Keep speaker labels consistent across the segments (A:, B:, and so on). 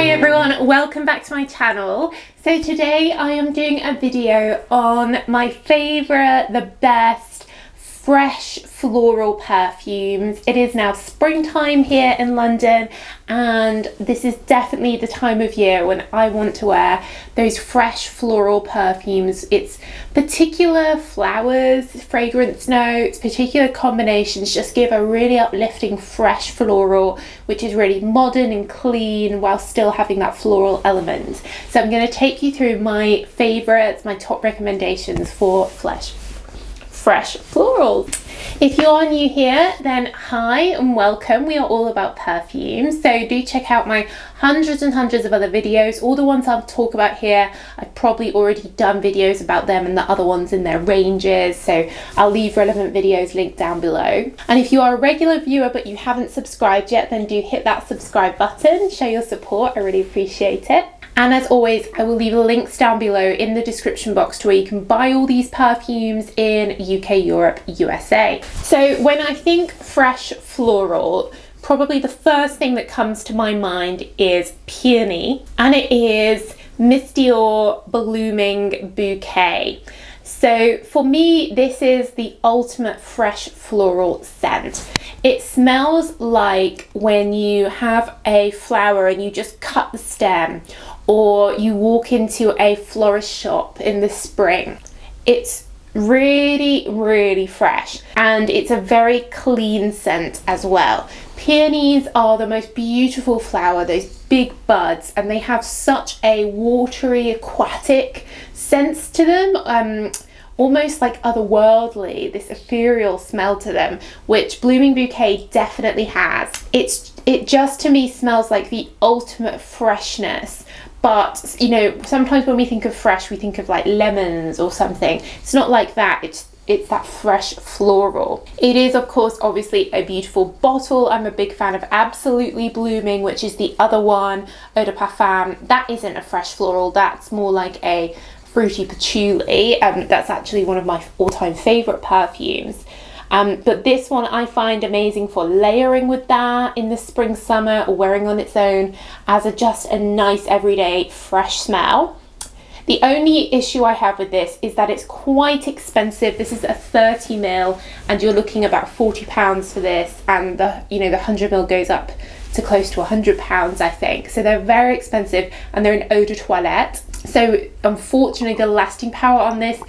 A: Hi everyone, welcome back to my channel. So today I am doing a video on my favourite, the best fresh floral perfumes. It is now springtime here in London and this is definitely the time of year when I want to wear those fresh floral perfumes. It's particular flowers, fragrance notes, particular combinations just give a really uplifting fresh floral, which is really modern and clean while still having that floral element. So I'm going to take you through my favourites, my top recommendations for fresh florals. If you are new here, then hi and welcome. We are all about perfumes, so do check out my hundreds and hundreds of other videos. All the ones I'll talk about here, I've probably already done videos about them and the other ones in their ranges, so I'll leave relevant videos linked down below. And if you are a regular viewer but you haven't subscribed yet, then do hit that subscribe button, show your support, I really appreciate it. And as always, I will leave links down below in the description box to where you can buy all these perfumes in UK, Europe, USA. So when I think fresh floral, probably the first thing that comes to my mind is peony, and it is Miss Dior Blooming Bouquet. So for me, this is the ultimate fresh floral scent. It smells like when you have a flower and you just cut the stem, or you walk into a florist shop in the spring. It's really fresh, and it's a very clean scent as well. Peonies are the most beautiful flower, those big buds, and they have such a watery, aquatic sense to them, almost like otherworldly, this ethereal smell to them, which Blooming Bouquet definitely has. It just to me smells like the ultimate freshness. But you know, sometimes when we think of fresh, we think of like lemons or something. It's not like that. It's that fresh floral. It is, of course, obviously a beautiful bottle. I'm a big fan of Absolutely Blooming, which is the other one, Eau de Parfum. That isn't a fresh floral. That's more like a fruity patchouli. That's actually one of my all-time favorite perfumes. But this one I find amazing for layering with that in the spring, summer, or wearing on its own as just a nice everyday fresh smell. The only issue I have with this is that it's quite expensive. This is a 30ml and you're looking about £40 for this, and the 100ml goes up to close to £100, I think. So they're very expensive and they're in eau de toilette. So unfortunately the lasting power on this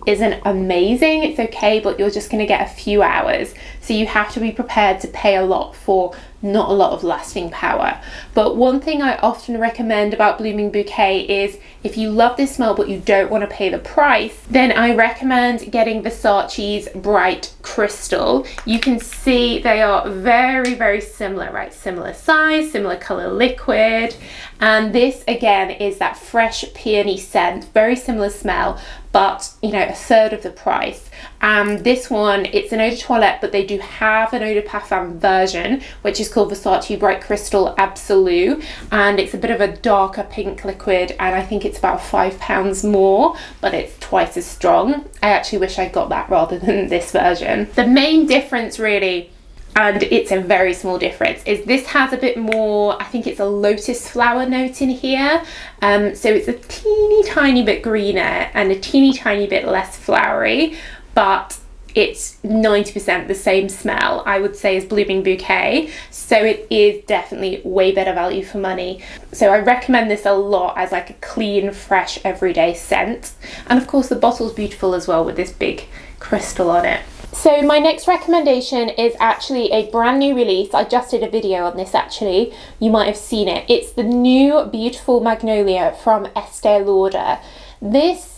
A: isn't amazing. It's okay, but you're just going to get a few hours. So you have to be prepared to pay a lot for not a lot of lasting power. But one thing I often recommend about Blooming Bouquet is if you love this smell but you don't want to pay the price, then I recommend getting Versace's Bright Crystal. You can see they are very similar, right? Similar size, similar color liquid. And this again is that fresh peony scent, very similar smell, but a third of the price. This one, it's an eau de toilette, but they do have an eau de parfum version, which is called Versace Bright Crystal Absolute, and it's a bit of a darker pink liquid, and I think it's about £5 more, but it's twice as strong. I actually wish I got that rather than this version. The main difference really, and it's a very small difference, is this has a bit more, I think it's a lotus flower note in here. So it's a teeny tiny bit greener and a teeny tiny bit less flowery, but it's 90% the same smell, I would say, as Blooming Bouquet. So it is definitely way better value for money. So I recommend this a lot as like a clean, fresh, everyday scent. And of course the bottle's beautiful as well with this big crystal on it. So my next recommendation is actually a brand new release. I just did a video on this actually. You might have seen it. It's the new beautiful Magnolia from Estee Lauder. This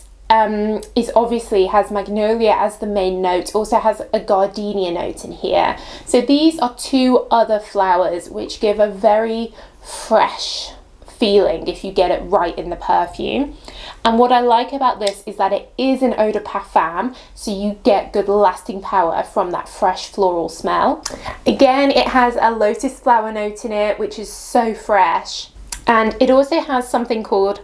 A: is obviously has Magnolia as the main note, also has a gardenia note in here. So these are two other flowers which give a very fresh feeling if you get it right in the perfume. And what I like about this is that it is an eau de parfum, so you get good lasting power from that fresh floral smell. Again, it has a lotus flower note in it, which is so fresh, and it also has something called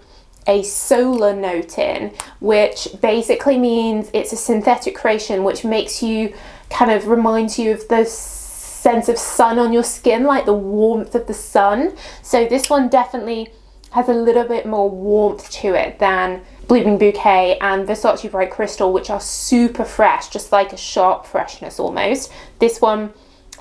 A: a solar note in, which basically means it's a synthetic creation which makes you kind of reminds you of the sense of sun on your skin, like the warmth of the sun. So this one definitely has a little bit more warmth to it than Blooming Bouquet and Versace Bright Crystal, which are super fresh, just like a sharp freshness almost. This one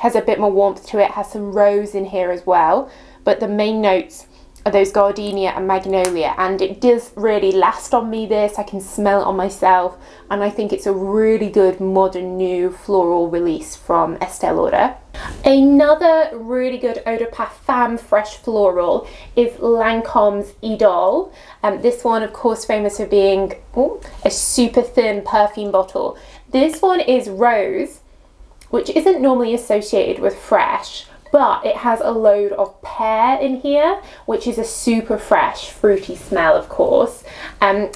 A: has a bit more warmth to it, has some rose in here as well, but the main notes are those gardenia and magnolia, and it does really last on me. This I can smell it on myself, and I think it's a really good modern new floral release from Estee Lauder. Another really good eau de parfum fresh floral is Lancome's Idol. This one, of course, famous for being a super thin perfume bottle. This one is rose, which isn't normally associated with fresh, but it has a load of pear in here, which is a super fresh fruity smell, of course.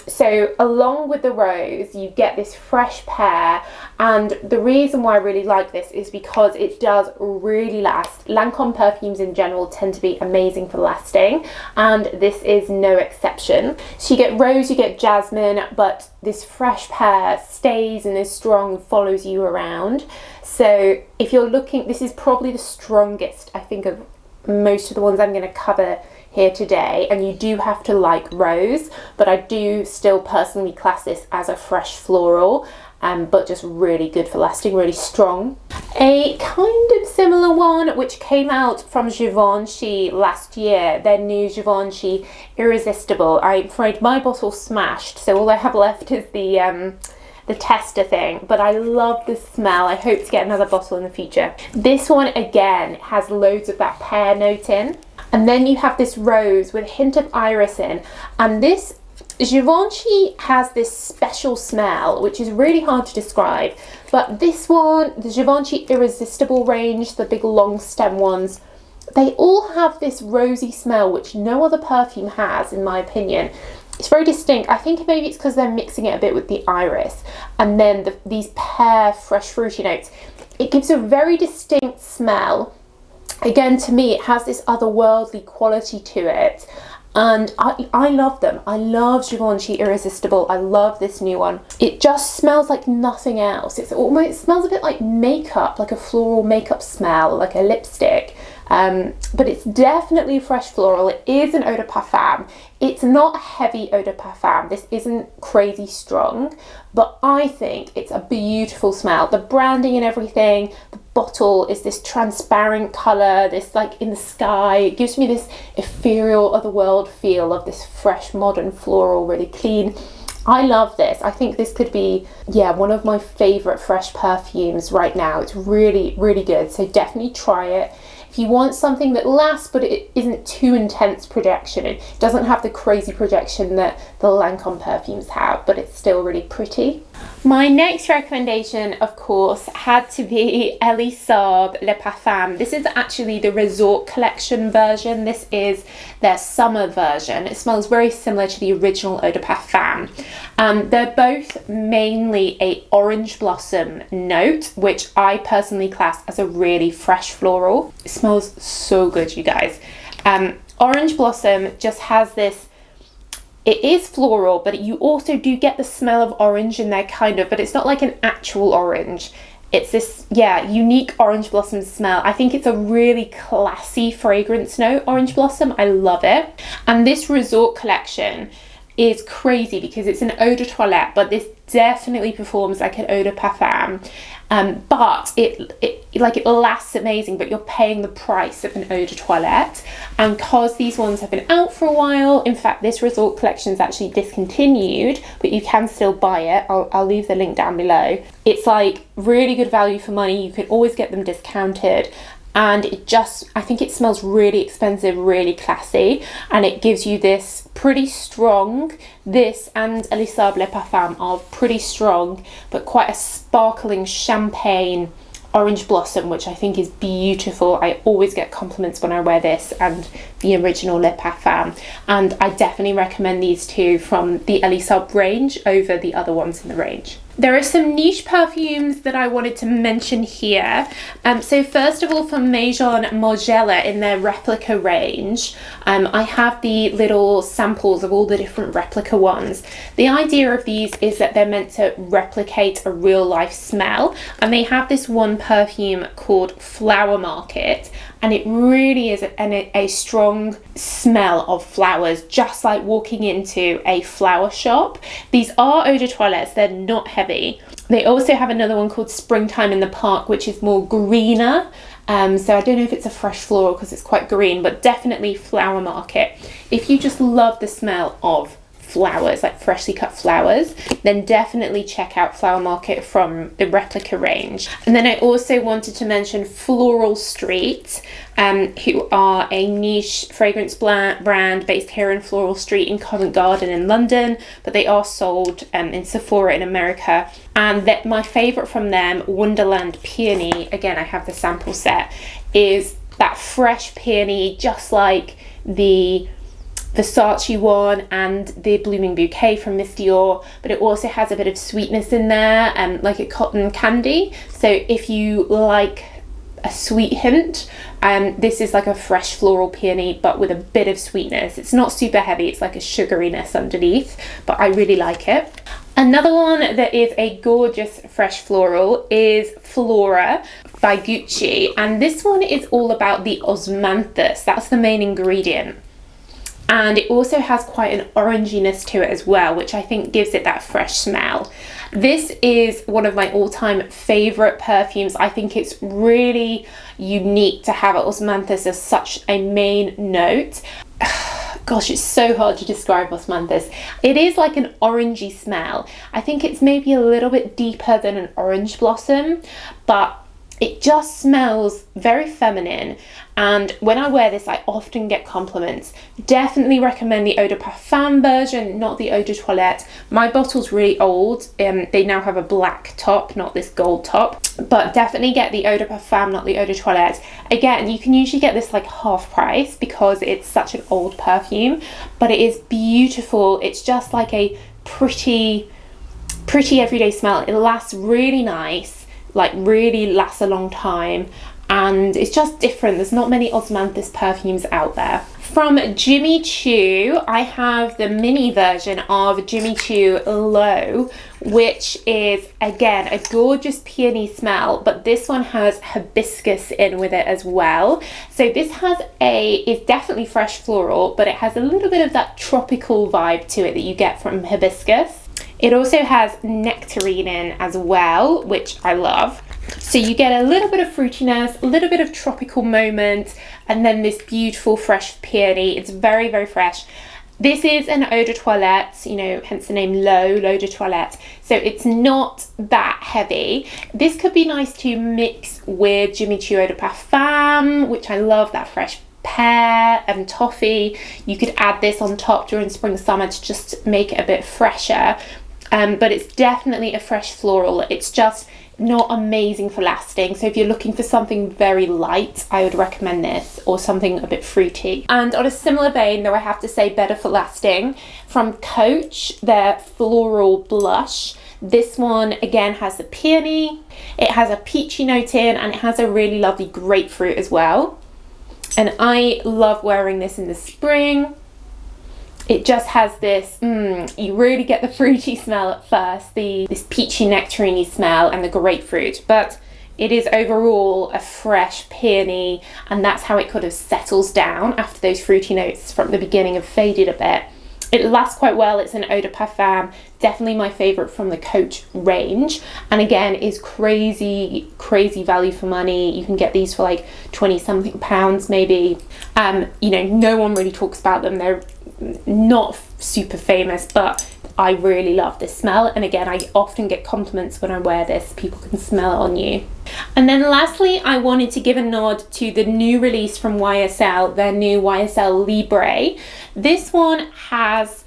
A: So along with the rose, you get this fresh pear, and the reason why I really like this is because it does really last. Lancome perfumes in general tend to be amazing for lasting, and this is no exception. So you get rose, you get jasmine, but this fresh pear stays and is strong and follows you around. So if you're looking, this is probably the strongest, I think, of most of the ones I'm going to cover here today, and you do have to like rose, but I do still personally class this as a fresh floral, but just really good for lasting, really strong. A kind of similar one which came out from Givenchy last year, their new Givenchy Irresistible. I'm afraid my bottle smashed, so all I have left is the tester thing, but I love the smell. I hope to get another bottle in the future. This one again has loads of that pear note in, and then you have this rose with a hint of iris in, and this Givenchy has this special smell which is really hard to describe, but this one, the Givenchy Irresistible range, the big long stem ones, they all have this rosy smell which no other perfume has, in my opinion. It's very distinct. I think maybe it's because they're mixing it a bit with the iris, and then these pear fresh fruity notes. It gives a very distinct smell. Again, to me, it has this otherworldly quality to it, and I love them. I love Givenchy Irresistible. I love this new one. It just smells like nothing else. It smells a bit like makeup, like a floral makeup smell, like a lipstick. But it's definitely fresh floral. It is an eau de parfum. It's not a heavy eau de parfum. This isn't crazy strong, but I think it's a beautiful smell. The branding and everything, the bottle is this transparent colour, this like in the sky. It gives me this ethereal otherworld feel of this fresh modern floral, really clean. I love this. I think this could be, yeah, one of my favourite fresh perfumes right now. It's really, really good. So definitely try it. If you want something that lasts but it isn't too intense projection, it doesn't have the crazy projection that the Lancome perfumes have, but it's still really pretty. My next recommendation, of course, had to be Elie Saab Le Parfum. This is actually the Resort Collection version. This is their summer version. It smells very similar to the original Eau de Parfum. They're both mainly a orange blossom note, which I personally class as a really fresh floral. It smells so good, you guys. Orange blossom just has this, it is floral, but you also do get the smell of orange in there, kind of, but it's not like an actual orange. It's this, yeah, unique orange blossom smell. I think it's a really classy fragrance note, orange blossom. I love it. And this Resort Collection is crazy because it's an eau de toilette, but this definitely performs like an eau de parfum. But it lasts amazing, but you're paying the price of an eau de toilette. And because these ones have been out for a while, in fact this Resort Collection is actually discontinued, but you can still buy it. I'll leave the link down below. It's like really good value for money. You can always get them discounted. And it just, I think it smells really expensive, really classy, and it gives you this pretty strong, this and Elie Saab Le Parfum are pretty strong, but quite a sparkling champagne orange blossom, which I think is beautiful. I always get compliments when I wear this and the original Le Parfum, and I definitely recommend these two from the Elie Saab range over the other ones in the range. There are some niche perfumes that I wanted to mention here. So first of all, from Maison Margiela in their replica range, I have the little samples of all the different replica ones. The idea of these is that they're meant to replicate a real life smell, and they have this one perfume called Flower Market, and it really is a strong smell of flowers, just like walking into a flower shop. These are eau de toilettes, they're not heavy. They also have another one called Springtime in the Park, which is more greener. So I don't know if it's a fresh floral because it's quite green, but definitely Flower Market. If you just love the smell of flowers, like freshly cut flowers, then definitely check out Flower Market from the replica range. And then I also wanted to mention Floral Street, who are a niche fragrance brand based here in Floral Street in Covent Garden in London, but they are sold in Sephora in America. And that my favorite from them, Wonderland Peony, again I have the sample set, is that fresh peony, just like the Versace one and the Blooming Bouquet from Miss Dior, but it also has a bit of sweetness in there, like a cotton candy. So if you like a sweet hint, this is like a fresh floral peony but with a bit of sweetness. It's not super heavy, it's like a sugariness underneath, but I really like it. Another one that is a gorgeous fresh floral is Flora by Gucci, and this one is all about the osmanthus. That's the main ingredient. And it also has quite an oranginess to it as well, which I think gives it that fresh smell. This is one of my all-time favorite perfumes. I think it's really unique to have osmanthus as such a main note. Gosh, it's so hard to describe osmanthus. It is like an orangey smell. I think it's maybe a little bit deeper than an orange blossom, but it just smells very feminine, and when I wear this I often get compliments. Definitely recommend the eau de parfum version, not the eau de toilette. My bottle's really old, they now have a black top, not this gold top, but definitely get the eau de parfum, not the eau de toilette. Again, you can usually get this like half price because it's such an old perfume, but it is beautiful. It's just like a pretty everyday smell. It lasts really nice, like really lasts a long time, and it's just different. There's not many osmanthus perfumes out there. From Jimmy Choo, I have the mini version of Jimmy Choo Low, which is again a gorgeous peony smell, but this one has hibiscus in with it as well. So this is definitely fresh floral, but it has a little bit of that tropical vibe to it that you get from hibiscus. It also has nectarine in as well, which I love. So you get a little bit of fruitiness, a little bit of tropical moment, and then this beautiful fresh peony. It's very, very fresh. This is an eau de toilette, you know, hence the name L'eau de toilette. So it's not that heavy. This could be nice to mix with Jimmy Choo eau de parfum, which I love, that fresh pear and toffee. You could add this on top during spring summer to just make it a bit fresher. But it's definitely a fresh floral. It's just not amazing for lasting. So if you're looking for something very light, I would recommend this, or something a bit fruity. And on a similar vein, though I have to say better for lasting, from Coach, their Floral Blush. This one again has the peony, it has a peachy note in, and it has a really lovely grapefruit as well. And I love wearing this in the spring. It just has this, you really get the fruity smell at first, this peachy nectarine smell and the grapefruit, but it is overall a fresh peony, and that's how it kind of settles down after those fruity notes from the beginning have faded a bit. It lasts quite well. It's an eau de parfum, definitely my favorite from the Coach range, and again is crazy value for money. You can get these for like 20 something pounds maybe. You know, no one really talks about them. They're not super famous, but I really love this smell, and again I often get compliments when I wear this. People can smell it on you. And then lastly, I wanted to give a nod to the new release from YSL, their new YSL Libre. This one has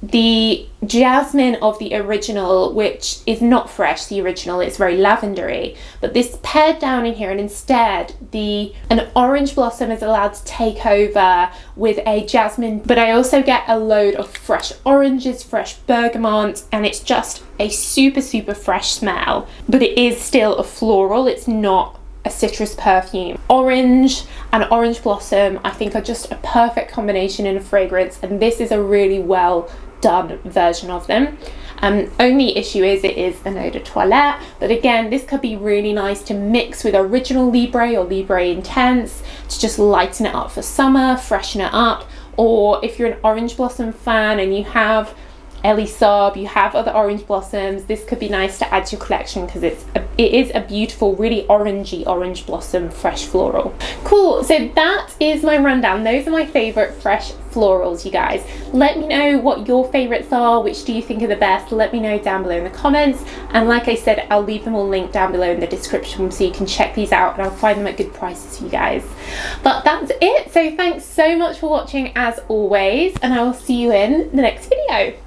A: the jasmine of the original, which is not fresh, the original, it's very lavendery, but this pared down in here, and instead an orange blossom is allowed to take over with a jasmine, but I also get a load of fresh oranges, fresh bergamot, and it's just a super fresh smell, but it is still a floral, it's not a citrus perfume. Orange and orange blossom I think are just a perfect combination in a fragrance, and this is a really well done version of them. Only issue is it is an eau de toilette, but again this could be really nice to mix with original Libre or Libre Intense to just lighten it up for summer, freshen it up. Or if you're an orange blossom fan and you have Elie Saab, you have other orange blossoms, this could be nice to add to your collection because it is a beautiful, really orangey orange blossom fresh floral. Cool, so that is my rundown. Those are my favorite fresh florals, you guys. Let me know what your favorites are, which do you think are the best. Let me know down below in the comments, and like I said, I'll leave them all linked down below in the description so you can check these out, and I'll find them at good prices for you guys. But that's it, so thanks so much for watching as always, and I will see you in the next video.